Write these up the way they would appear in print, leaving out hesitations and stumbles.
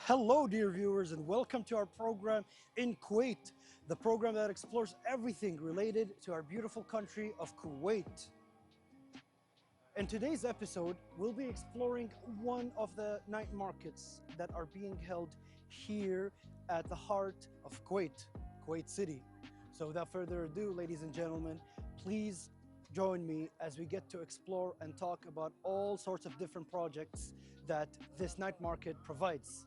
Hello, dear viewers, and welcome to our program in Kuwait, the program that explores everything related to our beautiful country of Kuwait. In today's episode, we'll be exploring one of the night markets that are being held here at the heart of Kuwait, Kuwait City. So without further ado, ladies and gentlemen, please join me as we get to explore and talk about all sorts of different projects that this night market provides.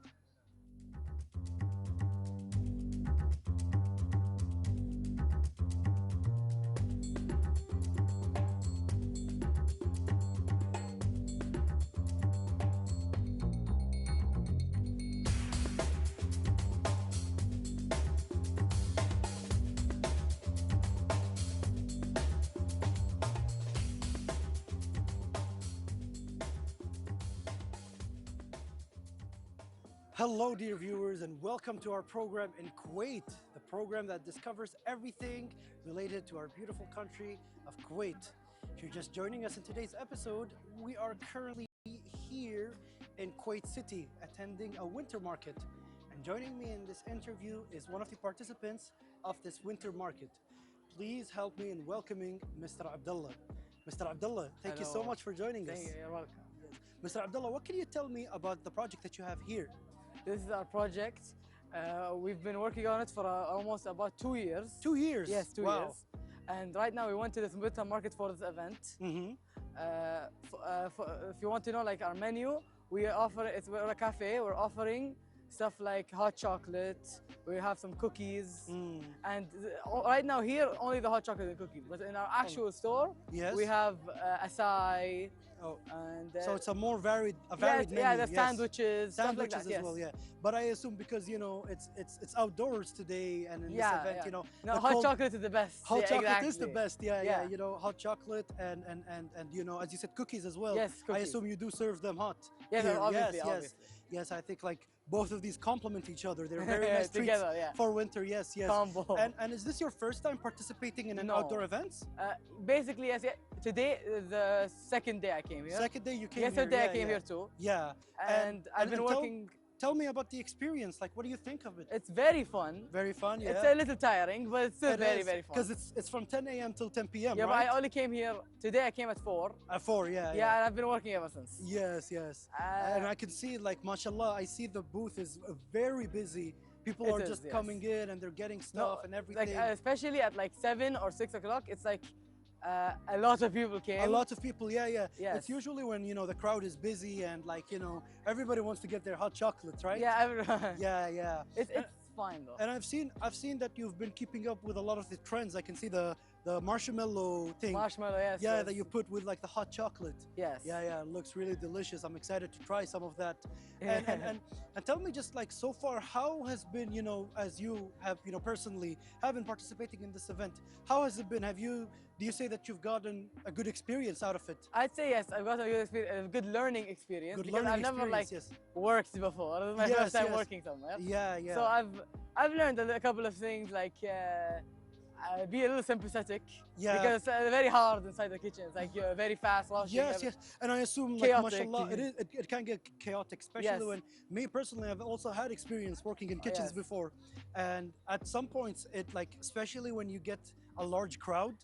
Hello, dear viewers, and welcome to our program in Kuwait, the program that discovers everything related to our beautiful country of Kuwait. If you're just joining us in today's episode, we are currently here in Kuwait City attending a winter market. And joining me in this interview is one of the participants of this winter market. Please help me in welcoming Mr. Abdullah. Mr. Abdullah, thank you so much for joining us. You're welcome. Mr. Abdullah, what can you tell me about the project that you have here? This is our project. We've been working on it for almost about 2 years. 2 years? Yes, 2 wow. years. And right now we went to this winter market for this event. If you want to know like our menu, we're a cafe. We're offering stuff like hot chocolate. We have some cookies. And right now here, only the hot chocolate and cookies. But in our actual store, yes, we have acai. Oh, and so it's a more varied menu. Yeah, the sandwiches, stuff like that, as yes. well. Yeah, but I assume because it's outdoors today and in this event, you know. No, hot chocolate is the best. Hot chocolate exactly. is the best. Yeah. You know, hot chocolate and you know, as you said, cookies as well. Yes, cookies. I assume you do serve them hot. Yes, here. obviously, yes, obviously. Yes, I think like both of these complement each other. They're very nice treats together, yeah. for winter. Yes. Combo. And is this your first time participating in an outdoor event? Basically, yes. Today, the second day I came here. Second day you came Yesterday here. I came here too. Yeah. And I've been working. Tell me about the experience. Like, what do you think of it? It's very fun. Very fun, yeah. It's a little tiring, but it's still very fun. Because it's from 10 a.m. till 10 p.m. Yeah, right? but I only came here today. I came at 4. At 4, yeah. Yeah, and I've been working ever since. Yes. And I can see, like, mashallah, I see the booth is very busy. People are just coming in and they're getting stuff and everything. Like, especially at like 7 or 6 o'clock, it's like a lot of people came. A lot of people, yeah. Yes. It's usually when, you know, the crowd is busy and like, you know, everybody wants to get their hot chocolate, right? Yeah, everyone. Yeah. It's fine though. And I've seen that you've been keeping up with a lot of the trends. I can see the marshmallow thing. Marshmallow, yes. Yeah, that you put with like the hot chocolate. Yes. Yeah, it looks really delicious. I'm excited to try some of that. Yeah. And tell me just like so far, how has been, you know, as you have, you know, personally have been participating in this event, how has it been? Do you say that you've gotten a good experience out of it? I'd say yes, I've got a good experience, a good learning experience. Because I've never like worked before. This is my first time working somewhere. Yeah. So I've learned a couple of things like be a little sympathetic. Yeah. Because it's very hard inside the kitchen. It's like you're very fast rushing. Yes. And I assume like mashallah, it can get chaotic, especially when me personally, I've also had experience working in kitchens before. And at some points it like, especially when you get a large crowd,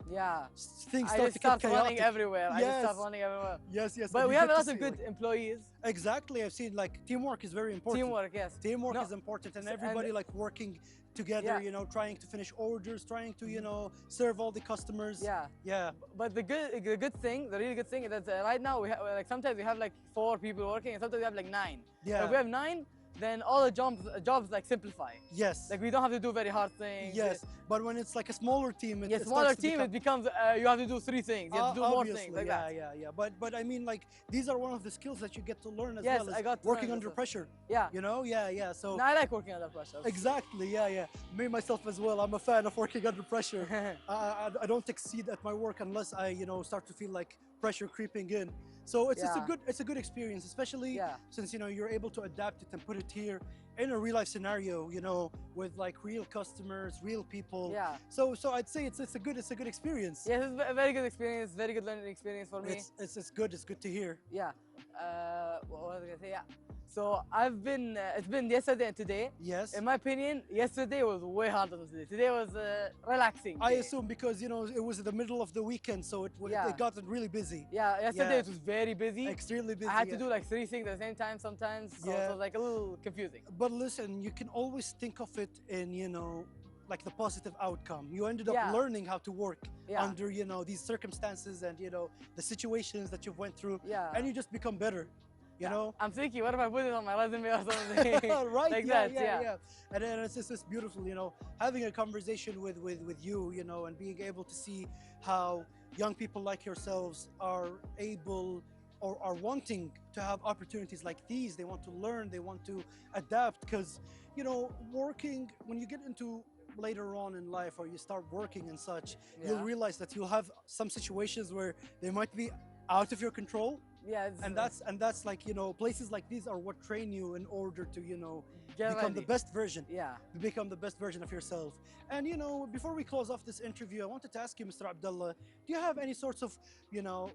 things start to get chaotic. Running everywhere. I just start running everywhere. Yes. But we have a lot of good employees. Exactly. I've seen like teamwork is very important. Teamwork, yes. Teamwork is important, and everybody like working together, you know, trying to finish orders, trying to, you know, serve all the customers. Yeah. But the really good thing is that right now we have like sometimes we have like 4 people working, and sometimes we have like 9. Yeah. If we have 9, then all the jobs like simplify. Yes. Like we don't have to do very hard things. Yes. But when it's like a smaller team, it becomes you have to do 3 things. You have to do more things like that. Yeah. But I mean, like these are one of the skills that you get to learn as well. I got to working under pressure. Yeah. You know. Yeah. So. No, I like working under pressure. Exactly. Yeah. Me myself as well. I'm a fan of working under pressure. I don't exceed at my work unless I, you know, start to feel like pressure creeping in. So it's a good experience, especially since, you know, you're able to adapt it and put it here in a real life scenario, you know, with like real customers, real people. Yeah. So I'd say it's a good experience. Yeah, it's a very good experience, very good learning experience for me. It's good to hear. Yeah. What was I gonna say? Yeah. So it's been yesterday and today. Yes. In my opinion, yesterday was way harder than today. Today was relaxing. I assume because, you know, it was the middle of the weekend, so it got really busy. Yeah, yesterday it was very busy. Extremely busy. I had to do like 3 things at the same time sometimes, so it was like a little confusing. But listen, you can always think of it in, you know, like the positive outcome. You ended up learning how to work under, you know, these circumstances and, you know, the situations that you've went through. And you just become better. You know, I'm thinking, what if I put it on my resume or something? Right? Like yeah. And then it's just beautiful, you know, having a conversation with you, you know, and being able to see how young people like yourselves are able or are wanting to have opportunities like these. They want to learn, they want to adapt, because, you know, working, when you get into later on in life or you start working and such, you'll realize that you'll have some situations where they might be out of your control. And that's like, you know, places like these are what train you in order to, you know, become the best version. Become the best version of yourself. And, you know, before we close off this interview, I wanted to ask you, Mr. Abdullah, do you have any sorts of, you know,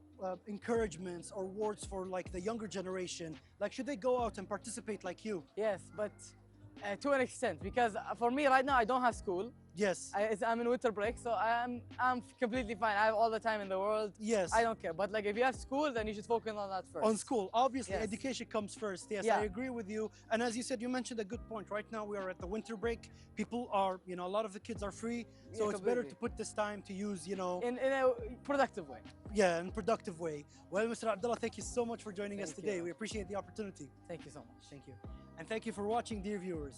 encouragements or words for like the younger generation? Like, should they go out and participate like you? Yes, but to an extent, because for me right now I don't have school. Yes. I'm in winter break, so I'm completely fine. I have all the time in the world. Yes. I don't care. But like if you have school, then you should focus on that first. On school, obviously, education comes first. Yes, I agree with you. And as you said, you mentioned a good point. Right now we are at the winter break. People are, you know, a lot of the kids are free, so it's better to put this time to use, you know, in a productive way. Yeah, in a productive way. Well, Mr. Abdullah, thank you so much for joining us today. We appreciate the opportunity. Thank you so much. Thank you. And thank you for watching, dear viewers.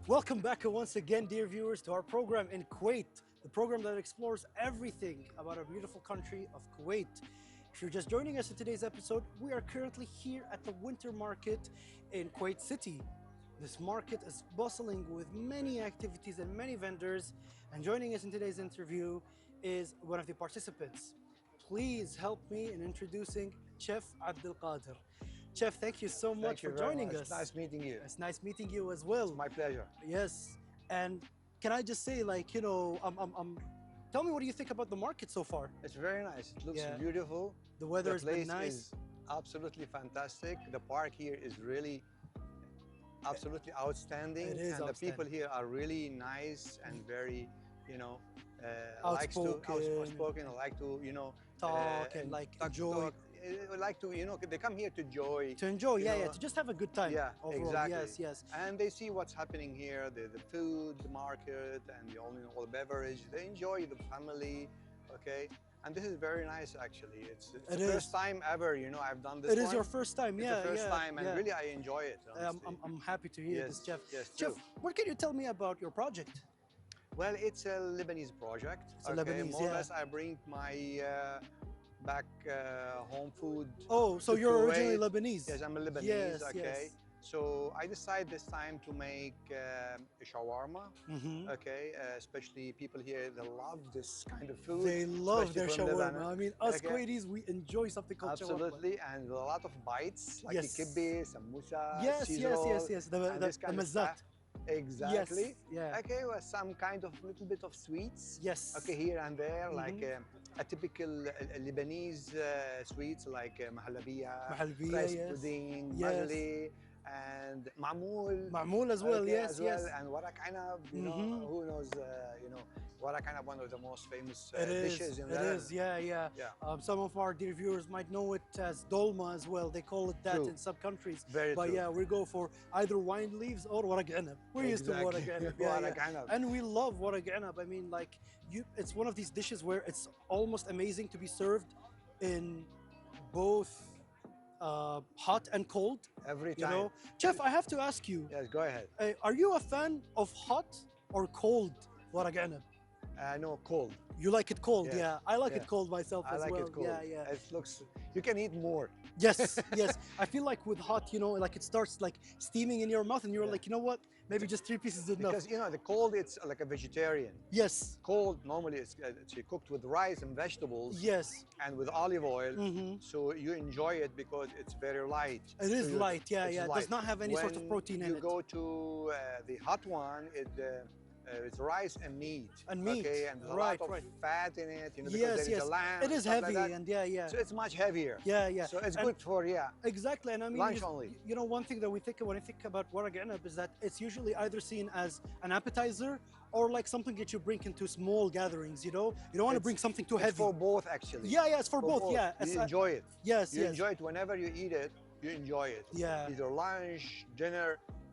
Welcome back once again, dear viewers, to our program in Kuwait, the program that explores everything about our beautiful country of Kuwait. If you're just joining us in today's episode, we are currently here at the winter market in Kuwait City. This market is bustling with many activities and many vendors, and joining us in today's interview is one of the participants. Please help me in introducing Chef Abdul Qadir. Chef, thank you so much for joining us. It's nice meeting you. It's nice meeting you as well. It's my pleasure. Yes, and can I just say, like, you know, tell me, what do you think about the market so far? It's very nice. It looks beautiful. The weather has been nice. The place is absolutely fantastic. The park here is really absolutely outstanding. It is and the people here are really nice and very, you know, outspoken. Like to, you know, talk and like enjoy. Like to, you know, they come here to enjoy. To enjoy, to just have a good time. Yeah, overall. Exactly. Yes. And they see what's happening here, the food, the market, and all the beverage. They enjoy the family, okay? And this is very nice, actually. It's the first time ever, you know, I've done this. It is your first time, it's the first time, and really I enjoy it. I'm happy to hear this, Chef. Yes, Chef, what can you tell me about your project? Well, it's a Lebanese project. It's a Lebanese, more or less, I bring my back home food. Oh, so you're Kuwait. Originally Lebanese? Yes, I'm a Lebanese. Yes, okay. Yes. So I decided this time to make a shawarma. Okay, especially people here, they love this kind of food. They love their shawarma. Lebanon. I mean, us Kuwaitis, we enjoy something called shawarma. Absolutely, and a lot of bites like kibbe, samosa, yes, the mazzat. Exactly. Yes. Okay, well, some kind of little bit of sweets. Yes. Okay, here and there, like a typical Lebanese sweets like mahalabiya, rice pudding, magli, and ma'moul as well. Yes. And warak anab, you know, who knows, you know, warak anab, one of the most famous dishes in Lebanon. It is, yeah. Some of our dear viewers might know it as dolma as well. They call it that in some countries. Very but true. Yeah, we go for either wine leaves or warak anab. We're used to warak anab. And we love warak anab. I mean, like, it's one of these dishes where it's almost amazing to be served in both hot and cold. Every time. You know? Chef, I have to ask you. Yes, go ahead. Are you a fan of hot or cold warak anab? No, cold. You like it cold, Yes. yeah. I like Yeah. it cold myself I as like well. it cold. Yeah, yeah. It looks, you can eat more. Yes, yes. I feel like with hot, you know, like it starts like steaming in your mouth, and you're Yeah. like, you know what? Maybe just 3 pieces is enough. Because you know the cold, it's like a vegetarian. Yes, Cold normally it's cooked with rice and vegetables yes. and with olive oil. Mm-hmm. So you enjoy it because it's very light. It is So light, yeah, it's yeah. It light. does not have any sort of When protein in you it. go to the hot one, it's rice and meat. And meat, Okay, and there's a right, lot of right. fat in it. You know, because Yes, there is yes. a lamb. It and is stuff heavy, like that. and yeah, yeah. So it's much heavier. Yeah, yeah. So it's And good for exactly, and I mean, lunch only. you know, one thing that we think when I think about waraq عنب is that it's usually either seen as an appetizer or like something that you bring into small gatherings. You know, you don't want to bring something too It's heavy. for both actually. Yeah, yeah, it's for both. Yeah, You enjoy it. yes, You yes. enjoy it whenever you eat it. You enjoy it. Yeah. Either lunch, dinner.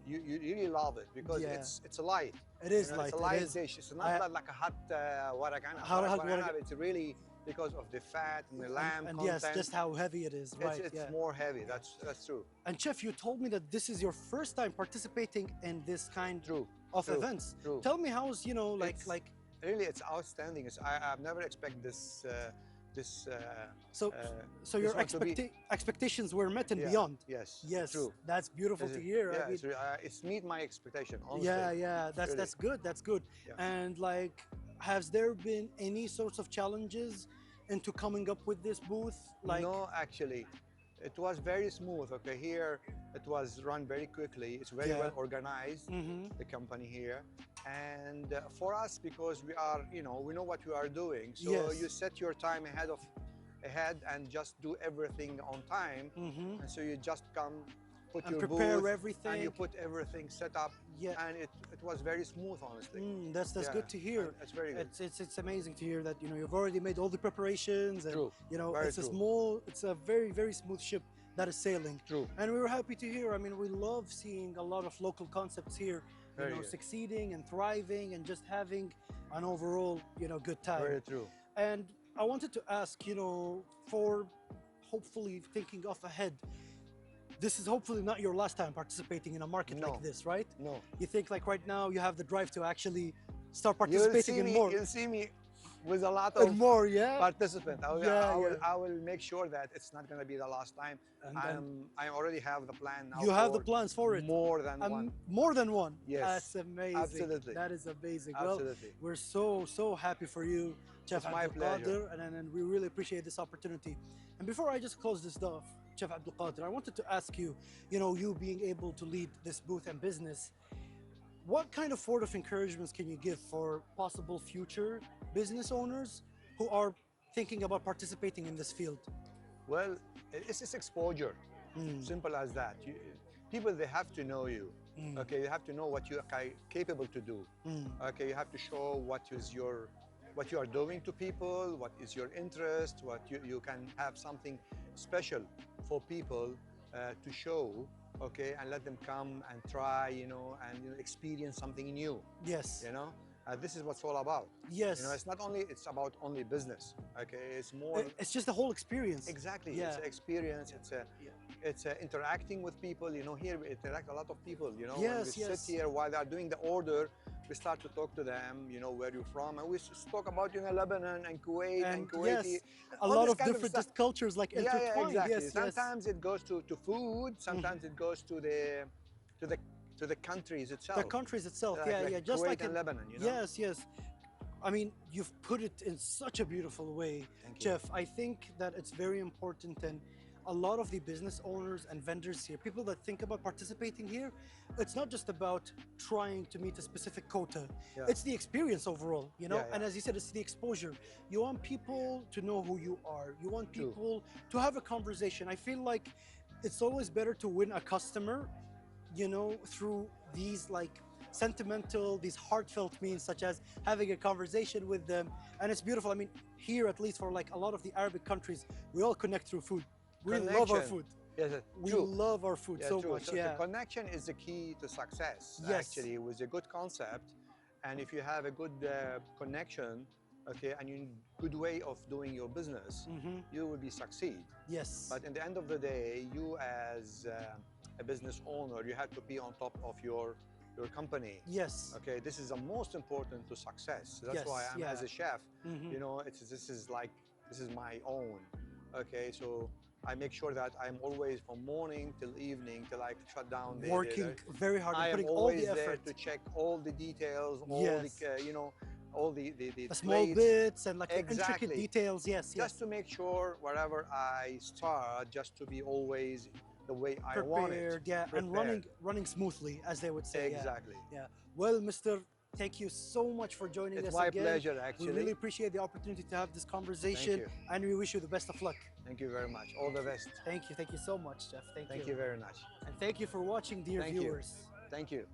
You really love it because Yeah. it's light. It is You know, light. It's a it light is. dish. It's not like a hot waraq عنب. Hot waraq. It's really because of the fat and the lamb and content. yes, just how heavy it is. Right. It's yeah. more heavy. That's true. And Chef, you told me that this is your first time participating in this kind True. of True. events. True. Tell me how's, you know, like Really, it's outstanding. I've never expected this. so this your one to be- expectations were met and Yeah, beyond. Yes. Yes, True. that's beautiful to hear. Yeah, I mean, it's meet my expectation. Honestly. yeah, yeah, that's Really. that's good. That's good. Yeah. And like, has there been any sorts of challenges into coming up with this booth? Like, No, actually, it was very smooth. Okay, here it was run very quickly. It's very Yeah. well organized. Mhm. The company here, and for us, because we are, you know, we know what we are doing. So Yes. you set your time ahead and just do everything on time. Mhm. And so you just come, put And your prepare booth, everything. and you put everything set up. Yeah. And it was very smooth, honestly. That's Yeah, good to hear. It's very good. It's amazing to hear that, you know, you've already made all the preparations, and True. you know, Very it's true. it's a very smooth ship that is sailing. True. And we were happy to hear. I mean, we love seeing a lot of local concepts here, you Very know, good. succeeding and thriving and just having an overall, you know, good time. Very true. And I wanted to ask, you know, for hopefully thinking off ahead, this is hopefully not your last time participating in a market No. like this, right? No. You think like right now you have the drive to actually start You'll participating see in me. more You'll see me with a lot and of more, yeah. participants. Yeah. I will make sure that it's not going to be the last time. And then I already have the plan now. you have the for plans for it. More than one. More than one. Yes. That's amazing. Absolutely. That is amazing. Absolutely. Well, we're so happy for you, Chef It's my Abdul pleasure. Qadir, and we really appreciate this opportunity. And before I just close this off, Chef Abdul Qadir, I wanted to ask you, you know, you being able to lead this booth and business, what kind of word of encouragements can you give for possible future business owners who are thinking about participating in this field? Well, it's just exposure. Simple as that. People, they have to know you. Okay, you have to know what you are capable to do. Okay, you have to show what you are doing to people, what is your interest, what you can have something special for people to show, okay, and let them come and try, you know, and experience something new. Yes. You know, this is what's all about. Yes. You know, it's about only business. Okay, it's more. It's just the whole experience. Exactly. Yeah. It's an experience. It's interacting with people. You know, here we interact a lot of people. You know, when Yes, we yes. sit here while they are doing the order, we start to talk to them. You know, where you're from, and we just talk about Lebanon and Kuwait and Kuwaiti. yes, a all lot this of kind different stuff. just cultures like Yeah, intertwined. exactly. Yes, Sometimes it goes to food. Sometimes it goes to the countries itself. the countries itself. Like Yeah, just Kuwait like and in, Lebanon. You know. Yes. I mean, you've put it in such a beautiful way, Thank you. Jeff. I think that it's very important, and a lot of the business owners and vendors here, people that think about participating here, it's not just about trying to meet a specific quota. Yeah. It's the experience overall, you know? Yeah, yeah. And as you said, it's the exposure. You want people to know who you are. You want True. people to have a conversation. I feel like it's always better to win a customer, you know, through these like sentimental, these heartfelt means, such as having a conversation with them. And it's beautiful. I mean, here, at least for like a lot of the Arabic countries, we all connect through food. We love our Connection. food. Yes, We true. love our food Yeah, so true. much. So Yeah. the connection is the key to success. Yes. Actually, with a good concept, and if you have a good connection, okay, and a good way of doing your business, you will be succeed. Yes. But in the end of the day, you as a business owner, you have to be on top of your your company. Yes. Okay, this is the most important to success. That's Yes, why I'm yeah. as a chef. Mhm. You know, this is my own. Okay, so I make sure that I'm always from morning till evening till I shut down Working very hard and I am putting all always the there effort. to check all the details, all Yes. the you know, all the Small plates, bits and like the intricate Exactly. details. Yes, yes. just to make sure wherever I start, just to be always the way I want it. Prepared, yeah, and running smoothly, as they would say. yeah. Exactly. Yeah. Well, Mr. Thank you so much for joining It's us my again. pleasure, We actually. really appreciate the opportunity to have this conversation, you. and we wish you the best of luck. Thank you very much. All the best. Thank you so much, Jeff. Thank you very much. And thank you for watching, dear Thank you. viewers. Thank you.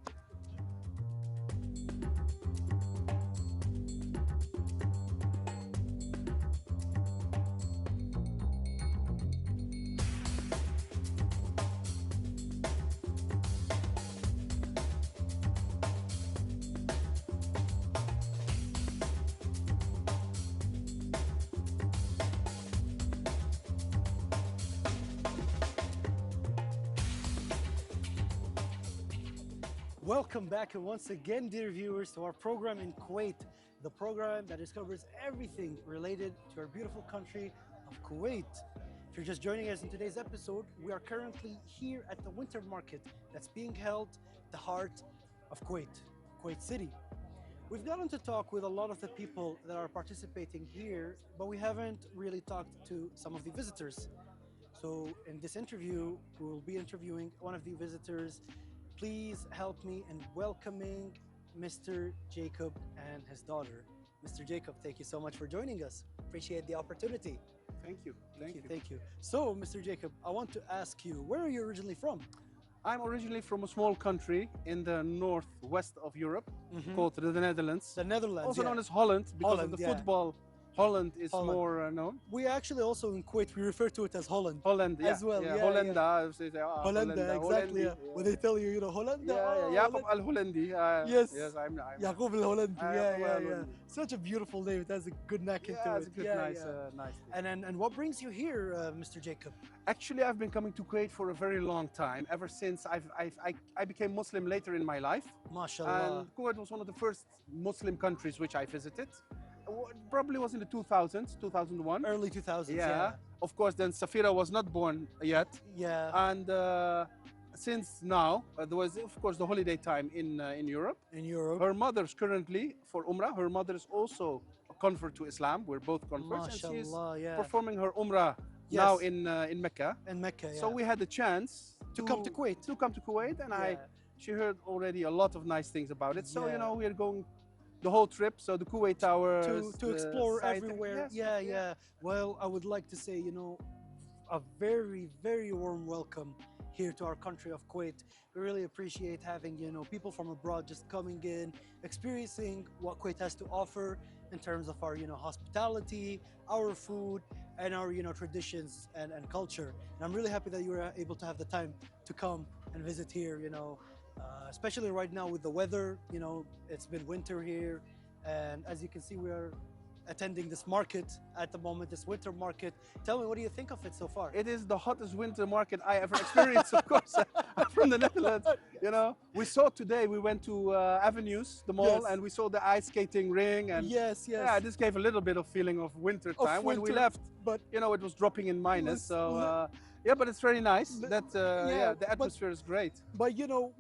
Welcome back once again, dear viewers, to our program in Kuwait, the program that discovers everything related to our beautiful country of Kuwait. If you're just joining us in today's episode, we are currently here at the winter market that's being held at the heart of Kuwait, Kuwait City. We've gotten to talk with a lot of the people that are participating here, but we haven't really talked to some of the visitors. So in this interview, we will be interviewing one of the visitors. Please help me in welcoming Mr. Jacob and his daughter. Mr. Jacob, thank you so much for joining us. Appreciate the opportunity. Thank you. Thank you. So, Mr. Jacob, I want to ask you, where are you originally from? I'm originally from a small country in the northwest of Europe called the Netherlands. The Netherlands, Also yeah. known as Holland because Holland, of the yeah. football. Holland is Holland. more known. We actually also in Kuwait, we refer to it as Holland. Holland, yeah. As well, yeah, Hollanda. Hollanda, exactly. Yeah. When they tell you, you know, Hollanda. Jacob al-Hollandi. Yes. Yes, I'm Yaqub al-Hollandi. Yeah. al-Hollandi. Such a beautiful name. It has a good knack into yeah, it. it's a good, nice thing. And what brings you here, Mr. Jacob? Actually, I've been coming to Kuwait for a very long time. Ever since I became Muslim later in my life. MashaAllah. And Kuwait was one of the first Muslim countries which I visited. Probably was in the 2000s, 2001. Early 2000s, Yeah. Of course, then Safira was not born yet. Yeah. And since now, there was, of course, the holiday time in Europe. In Europe. Her mother's currently for Umrah. Her mother is also a convert to Islam. We're both converts. And she's MashaAllah, yeah. performing her Umrah now in Mecca. In Mecca, yeah. So we had the chance to come to Kuwait. To come to Kuwait, and she heard already a lot of nice things about it. So, you know, we're going the whole trip, so the Kuwait Towers. To explore site, everywhere. yes, Yeah. Well, I would like to say, you know, a very, very warm welcome here to our country of Kuwait. We really appreciate having, you know, people from abroad just coming in, experiencing what Kuwait has to offer in terms of our, you know, hospitality, our food, and our, you know, traditions and culture. And I'm really happy that you were able to have the time to come and visit here, you know, especially right now with the weather. You know, it's been winter here, and as you can see, we are attending this market at the moment, this winter market. Tell me, what do you think of it so far? It is the hottest winter market I ever experienced, of course. I'm from the Netherlands, you know. We saw today, we went to Avenues, the mall, and we saw the ice skating ring. And yeah, this gave a little bit of feeling of winter time when we left. But you know, it was dropping in minus. So yeah, but it's very nice. That the atmosphere is great. But you know,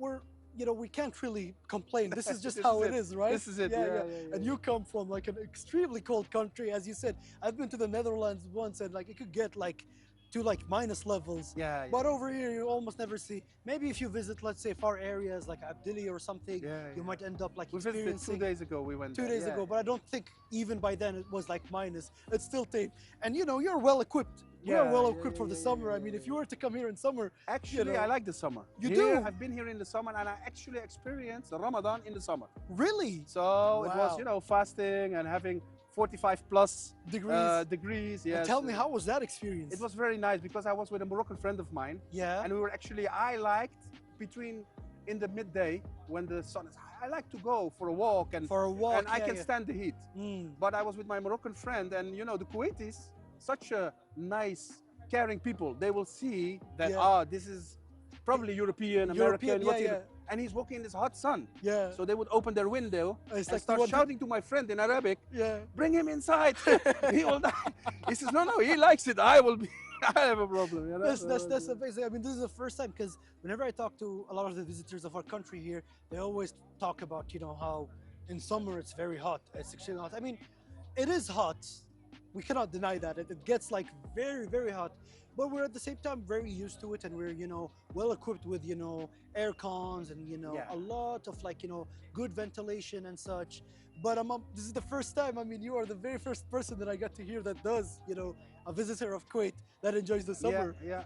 we can't really complain. This is just how it is, right? This is it. Yeah. And you come from like an extremely cold country, as you said. I've been to the Netherlands once, and like it could get like to like minus levels. Yeah. But over here, you almost never see. Maybe if you visit, let's say, far areas like Abdili or something, you might end up like experiencing. We visited 2 days ago. We went 2 days ago, but I don't think even by then it was like minus. It's still tame, and you know, you're well equipped. We are well equipped for the summer. I mean, if you were to come here in summer, actually, you know, I like the summer. You do? I've been here in the summer, and I actually experienced Ramadan in the summer. Really? So it was, you know, fasting and having 45 plus degrees. Yes. And tell me, how was that experience? It was very nice because I was with a Moroccan friend of mine. Yeah. And we were actually, I liked in the midday when the sun is high, I like to go for a walk and I can stand the heat. But I was with my Moroccan friend, and you know, the Kuwaitis, such a nice, caring people. They will see that this is probably European, American, and he's walking in this hot sun. Yeah. So they would open their window and start shouting to my friend in Arabic, bring him inside, he will die. He says, no, he likes it, I have a problem. You know? That's amazing. I mean, this is the first time, because whenever I talk to a lot of the visitors of our country here, they always talk about, how in summer it's very hot, it's extremely hot. I mean, it is hot. We cannot deny that. It gets like very, very hot. But we're at the same time very used to it, and we're, well equipped with, air cons and, a lot of like, good ventilation and such. But this is the first time, I mean, you are the very first person that I got to hear that does, a visitor of Kuwait that enjoys the summer. Yeah.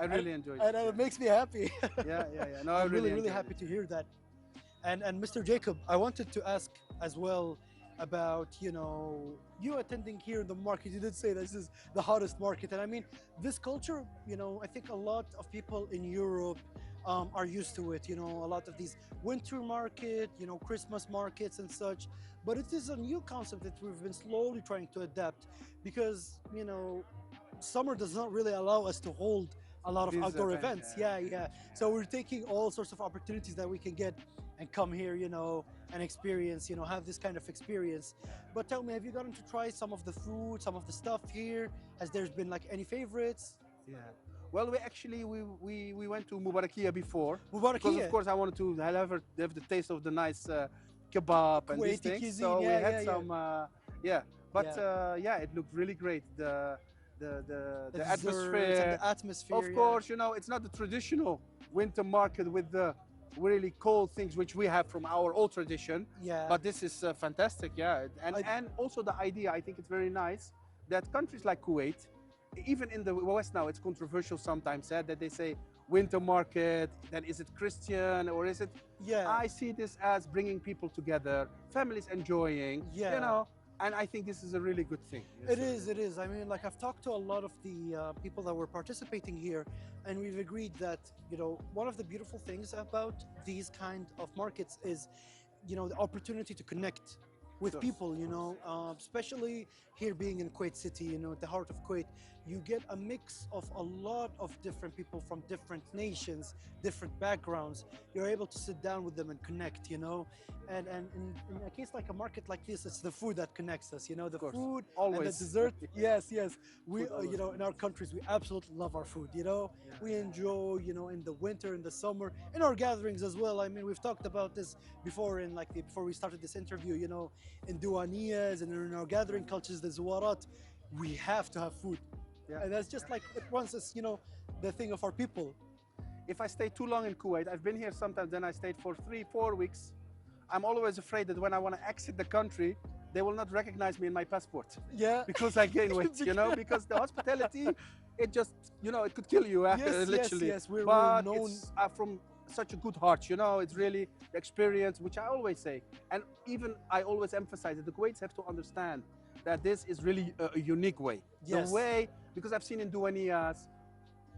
I really enjoy it. And it makes me happy. Yeah. No, I'm really happy to hear that. And Mr. Jacob, I wanted to ask as well about, you attending here in the market. You did say this is the hottest market. And I mean, this culture, I think a lot of people in Europe are used to it, a lot of these winter market, Christmas markets and such. But it is a new concept that we've been slowly trying to adapt, because, summer does not really allow us to hold a lot of outdoor events. Yeah. So we're taking all sorts of opportunities that we can get and come here, and experience, have this kind of experience. But tell me, have you gotten to try some of the food, some of the stuff here? Has there been like any favorites? Yeah. Well, we went to Mubarakia before. Because of course I wanted to have the taste of the nice kebab and these things. Cuisine, so we had some, it looked really great. The atmosphere. And the atmosphere. Of course, it's not the traditional winter market with the really cold things which we have from our old tradition. Yeah. But this is fantastic. Yeah. And also the idea, I think it's very nice that countries like Kuwait, even in the West now, it's controversial sometimes that they say winter market, then is it Christian or is it? Yeah. I see this as bringing people together, families enjoying, and I think this is a really good thing. It is. I mean, like, I've talked to a lot of the people that were participating here, and we've agreed that, one of the beautiful things about these kind of markets is, the opportunity to connect with people, especially here being in Kuwait City, at the heart of Kuwait. You get a mix of a lot of different people from different nations, different backgrounds. You're able to sit down with them and connect, and in a case like a market like this, it's the food that connects us, the food always. And the dessert. Yes. We, in our countries, we absolutely love our food, we enjoy, in the winter, in the summer, in our gatherings as well. I mean, we've talked about this before before we started this interview, in Duaniyas and in our gathering cultures, the Zuwarat, we have to have food. Yeah. And that's just like, once it's, the thing of our people. If I stay too long in Kuwait, I've been here sometimes, then I stayed for 3-4 weeks. I'm always afraid that when I want to exit the country, they will not recognize me in my passport. Yeah. Because I gain weight, because the hospitality, it just, it could kill you, literally. Yes, we're known. It's from such a good heart, it's really the experience, which I always say. And even I always emphasize that the Kuwaitis have to understand that this is really a unique way. Yes. The way, because I've seen in Duaniyas,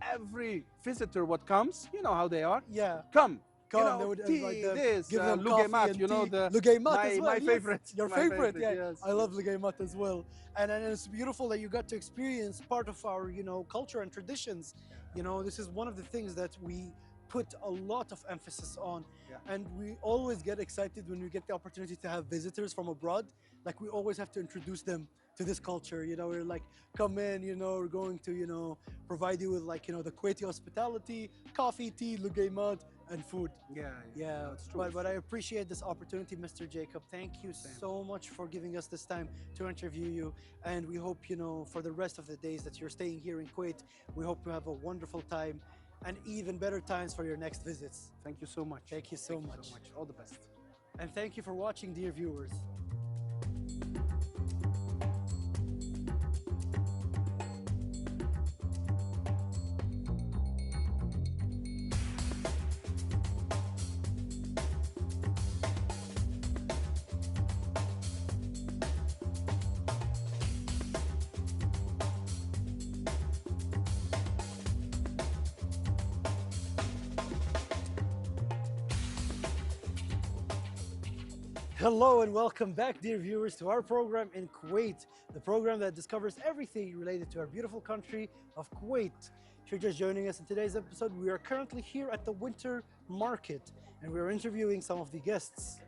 every visitor what comes, you know how they are. Yeah. Come. They would tea, invite them, this, give them lugaymat, the lugaymat as well. My favorite. Your favorite, yeah. Yes. I love lugaymat as well. And it's beautiful that you got to experience part of our, culture and traditions. This is one of the things that we put a lot of emphasis on. Yeah. And we always get excited when we get the opportunity to have visitors from abroad. Like, we always have to introduce them to this culture. We're like, come in, we're going to, provide you with like, the Kuwaiti hospitality, coffee, tea, lugaymat, and food. Yeah. It's true. But I appreciate this opportunity, Mr. Jacob. Thank you so much for giving us this time to interview you. And we hope, for the rest of the days that you're staying here in Kuwait, we hope you have a wonderful time and even better times for your next visits. Thank you so much. Thank you so much. All the best. And thank you for watching, dear viewers. Hello and welcome back, dear viewers, to our program in Kuwait, the program that discovers everything related to our beautiful country of Kuwait. if you're just joining us in today's episode, we are currently here at the winter market and we're interviewing some of the guests.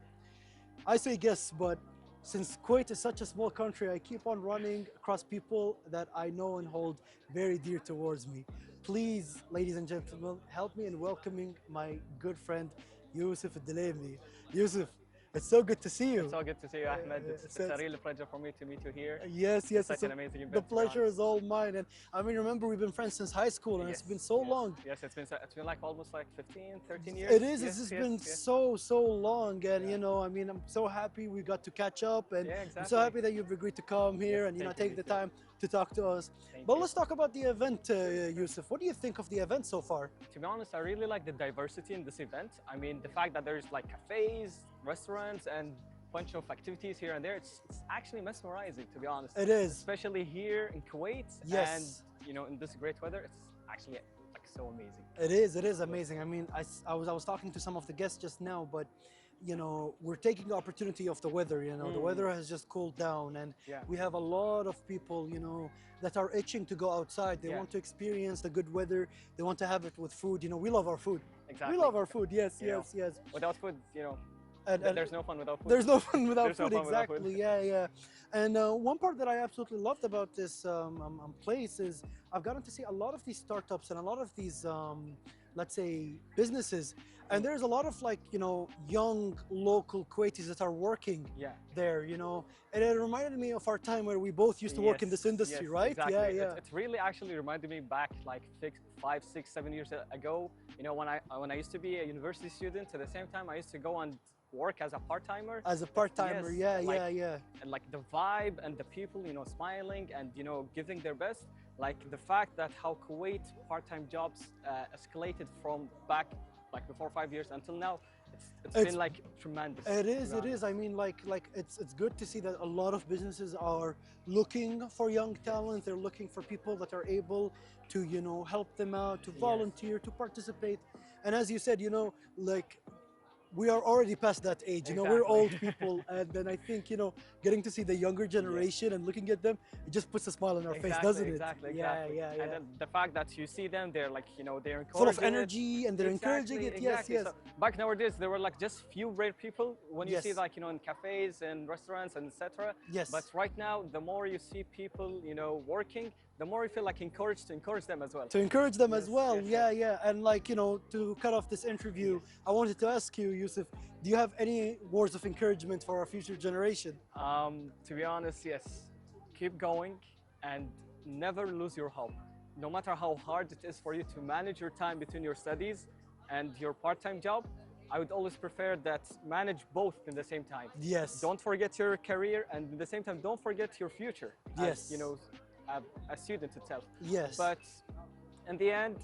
I say guests, but since Kuwait is such a small country, I keep on running across people that I know and hold very dear towards me. Please, ladies and gentlemen, help me in welcoming my good friend, Yusuf Al-Dalemi. Yusuf, it's so good to see you. It's so good to see you, Ahmed. It's a real pleasure for me to meet you here. Yes, it's such an amazing event. The pleasure is all mine. And I mean, remember, we've been friends since high school, and it's been so long. Yes, it's been like almost like 15, 13 years. It is. It's been so long. And, you know, I mean, I'm so happy we got to catch up. And I'm so happy that you've agreed to come here and, you know, take the time to talk to us. But let's talk about the event, Yusuf. What do you think of the event so far? To be honest, I really like the diversity in this event. I mean, the fact that there's like cafes, restaurants, and bunch of activities here and there. It's actually mesmerizing, to be honest. It is. Especially here in Kuwait. Yes. And, you know, in this great weather, it's actually like so amazing. It is amazing. I mean, I was talking to some of the guests just now, but you know, we're taking the opportunity of the weather. You know, the weather has just cooled down, and we have a lot of people, you know, that are itching to go outside. They want to experience the good weather. They want to have it with food. You know, we love our food. Exactly. We love our food. Yes, yes. Without food, you know, and there's no fun without food. There's no fun without food, no fun exactly. Without food. Yeah. And one part that I absolutely loved about this place is I've gotten to see a lot of these startups and a lot of these, let's say, businesses. And there's a lot of, like, you know, young local Kuwaitis that are working there, you know. And it reminded me of our time where we both used to work in this industry, right? Exactly. Yeah. It really actually reminded me back like 5, 6, 7 years ago. You know, when I used to be a university student, at the same time I used to go and work as a part-timer. As a part-timer, yeah. And like the vibe and the people, you know, smiling and, you know, giving their best. Like the fact that how Kuwait part-time jobs escalated from back like before 5 years until now, it's been like tremendous. It is. I mean, like it's good to see that a lot of businesses are looking for young talent. They're looking for people that are able to, you know, help them out, to volunteer, to participate. And as you said, you know, like, we are already past that age, you know, we're old people, and then I think, you know, getting to see the younger generation and looking at them, it just puts a smile on our face, doesn't it? Exactly. Yeah. And then the fact that you see them, they're like, you know, they're full of energy and they're encouraging it. Yes. So back nowadays, there were like just few rare people when you see, like, you know, in cafes and restaurants and etc. Yes. But right now, the more you see people, you know, working, the more you feel like encouraged to encourage them as well. To encourage them as well, yeah. And like, you know, to cut off this interview, I wanted to ask you, Yusuf, do you have any words of encouragement for our future generation? To be honest, yes. Keep going and never lose your hope. No matter how hard it is for you to manage your time between your studies and your part-time job, I would always prefer that manage both in the same time. Yes. Don't forget your career, and at the same time, don't forget your future. Yes. As, you know, a student itself. Yes. But in the end,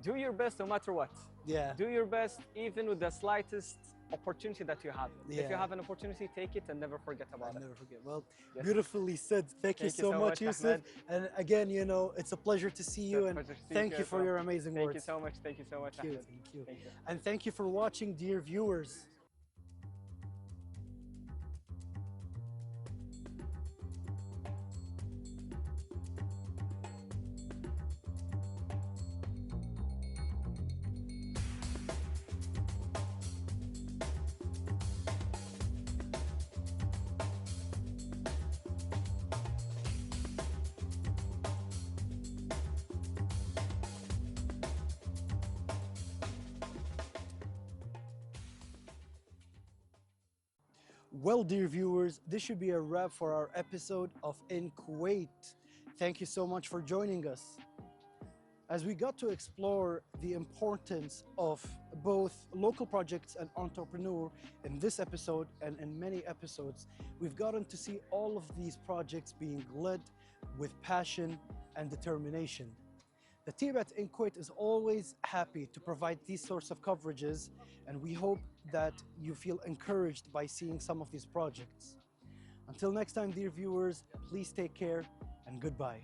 do your best no matter what. Yeah. Do your best even with the slightest opportunity that you have. Yeah. If you have an opportunity, take it and never forget about it. Never forget. Well, beautifully said. Thank you so much, Yusuf. Ahmed. And again, you know, it's a pleasure to see you, and thank you for your amazing words. Thank you so much. Thank you so much. Thank you. And thank you for watching, dear viewers. Well, dear viewers, this should be a wrap for our episode of In Kuwait. Thank you so much for joining us. As we got to explore the importance of both local projects and entrepreneur in this episode and in many episodes, we've gotten to see all of these projects being led with passion and determination. The team at In Kuwait is always happy to provide these sorts of coverages, and we hope that you feel encouraged by seeing some of these projects. Until next time, dear viewers, please take care and goodbye.